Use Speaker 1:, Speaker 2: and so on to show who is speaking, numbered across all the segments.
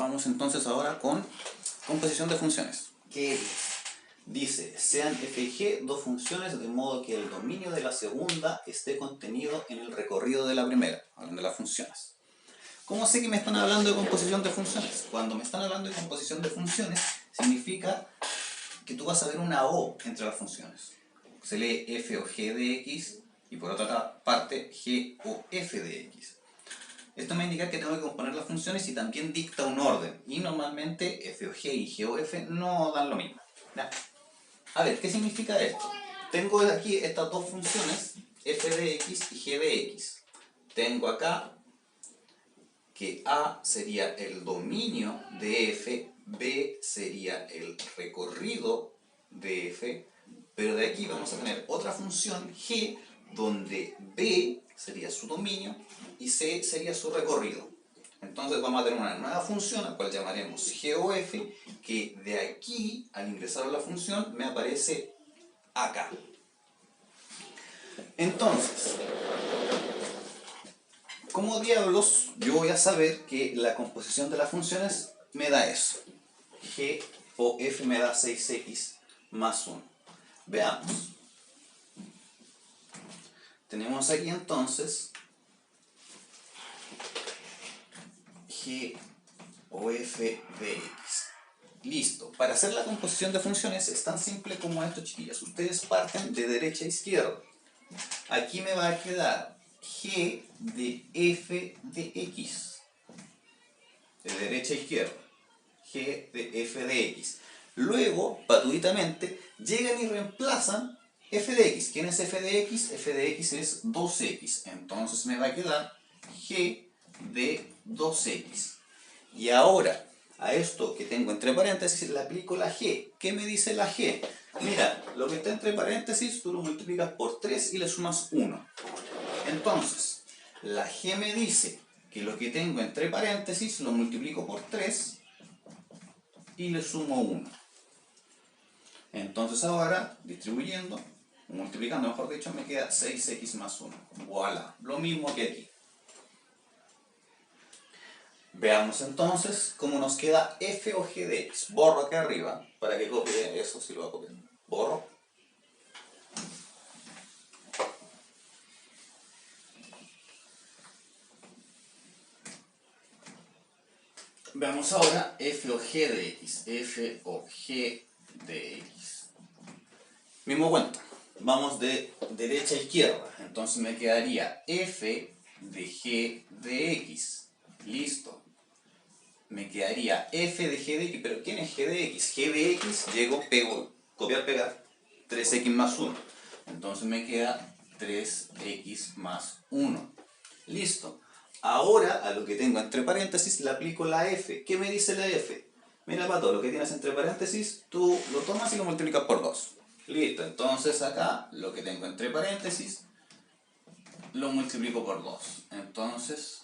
Speaker 1: Vamos entonces ahora con composición de funciones. ¿Qué es? Dice, sean f y g dos funciones de modo que el dominio de la segunda esté contenido en el recorrido de la primera, hablando de las funciones. ¿Cómo sé que me están hablando de composición de funciones? Cuando me están hablando de composición de funciones, significa que tú vas a ver una O entre las funciones. Se lee f o g de x y por otra parte g o f de x. Esto me indica que tengo que componer las funciones y también dicta un orden. Y normalmente f o g y g o f no dan lo mismo. ¿Ya? A ver, ¿qué significa esto? Tengo aquí estas dos funciones, f de x y g de x. Tengo acá que a sería el dominio de f, b sería el recorrido de f, pero de aquí vamos a tener otra función g, donde b sería su dominio y c sería su recorrido. Entonces vamos a tener una nueva función, a la cual llamaremos g o f, que de aquí, al ingresar a la función, me aparece acá. Entonces, ¿cómo diablos yo voy a saber que la composición de las funciones me da eso? G o f me da 6x más 1. Veamos. Tenemos aquí entonces g o f de x. Listo. Para hacer la composición de funciones es tan simple como esto, chiquillas. Ustedes parten de derecha a izquierda. Aquí me va a quedar g de f de x. De derecha a izquierda. G de f de x. Luego, patuditamente, llegan y reemplazan f de x. ¿Quién es f de x? F de x es 2x. Entonces me va a quedar g de 2x. Y ahora, a esto que tengo entre paréntesis le aplico la g. ¿Qué me dice la g? Mira, lo que está entre paréntesis tú lo multiplicas por 3 y le sumas 1. Entonces, la g me dice que lo que tengo entre paréntesis lo multiplico por 3 y le sumo 1. Entonces ahora, distribuyendo, multiplicando mejor dicho, me queda 6x más 1. Voilà, lo mismo que aquí. Veamos entonces cómo nos queda f o g de x. Borro acá arriba para que copie eso, si lo voy a copiar. Borro. Veamos ahora f o g de x. F o g de x. Mismo cuento. Vamos de derecha a izquierda. Entonces me quedaría f de g de x. Listo. Me quedaría f de g de x. ¿Pero quién es g de x? G de x, llego, pego, copiar, pegar. 3x más 1. Entonces me queda 3x más 1. Listo. Ahora, a lo que tengo entre paréntesis, le aplico la f. ¿Qué me dice la f? Mira, Pato, lo que tienes entre paréntesis, tú lo tomas y lo multiplicas por 2. Listo. Entonces acá, lo que tengo entre paréntesis, lo multiplico por 2. Entonces,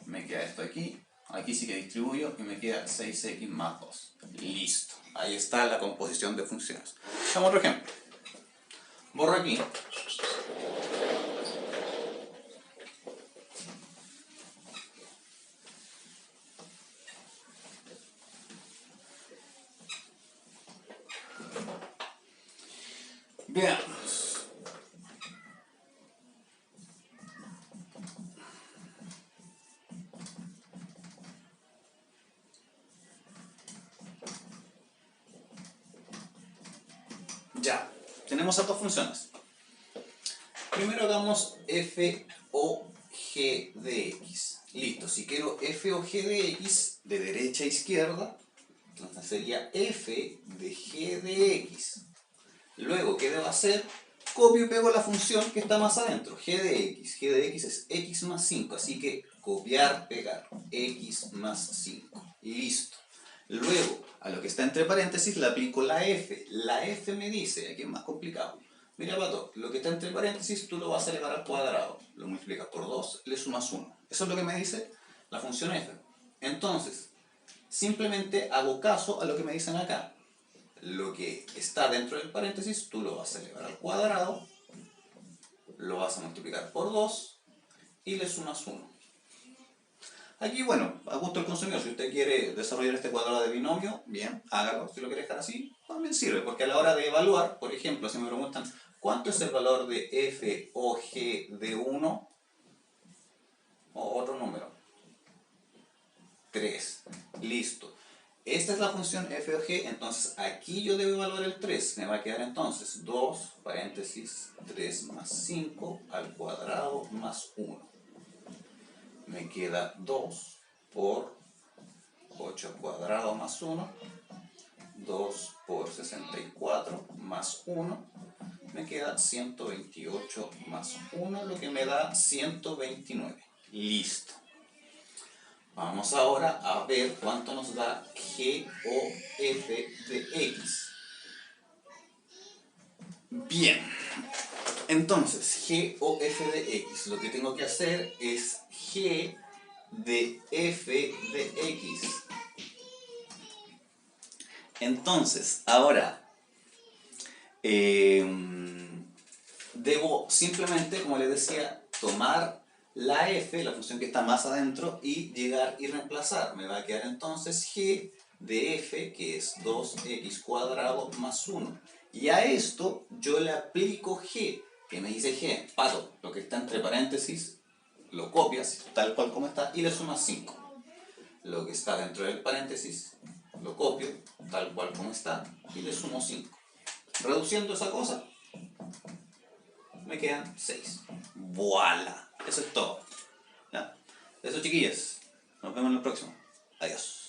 Speaker 1: me queda esto aquí. Aquí sí que distribuyo y me queda 6x más 2. Listo. Ahí está la composición de funciones. Hagamos otro ejemplo. Borro aquí. Veamos. Ya, tenemos estas dos funciones. Primero hagamos f o g de x. Listo, si quiero f o g de x de derecha a izquierda, entonces sería f de g de x. Luego, ¿qué debo hacer? Copio y pego la función que está más adentro, g de x. G de x es x más 5, así que copiar, pegar, x más 5. Listo. Luego, a lo que está entre paréntesis le aplico la f. La f me dice, aquí es más complicado. Mira, Pato, lo que está entre paréntesis tú lo vas a elevar al cuadrado. Lo multiplicas por 2, le sumas 1. Eso es lo que me dice la función f. Entonces, simplemente hago caso a lo que me dicen acá. Lo que está dentro del paréntesis tú lo vas a elevar al cuadrado, lo vas a multiplicar por 2 y le sumas 1. Aquí, bueno, a gusto del consumidor, si usted quiere desarrollar este cuadrado de binomio, bien, hágalo. Si lo quiere dejar así, también sirve, porque a la hora de evaluar, por ejemplo, si me preguntan cuánto es el valor de f o g de 1 o otro número, 3, listo. Esta es la función f o g, entonces aquí yo debo evaluar el 3, me va a quedar entonces 2, paréntesis, 3 más 5 al cuadrado más 1. Me queda 2 por 8 al cuadrado más 1, 2 por 64 más 1, me queda 128 más 1, lo que me da 129. Listo. Vamos ahora a ver cuánto nos da g o f de x. Bien, entonces g o f de x, lo que tengo que hacer es g de f de x. Entonces, ahora, debo simplemente, como les decía, tomar la f, la función que está más adentro, y llegar y reemplazar. Me va a quedar entonces g de f, que es 2x cuadrado más 1. Y a esto yo le aplico g, que me dice g, pato, lo que está entre paréntesis, lo copias tal cual como está y le sumas 5. Lo que está dentro del paréntesis, lo copio tal cual como está y le sumo 5. Reduciendo esa cosa, me quedan 6. ¡Voilá! Eso es todo. ¿Ya? Eso, chiquillas. Nos vemos en el próximo. Adiós.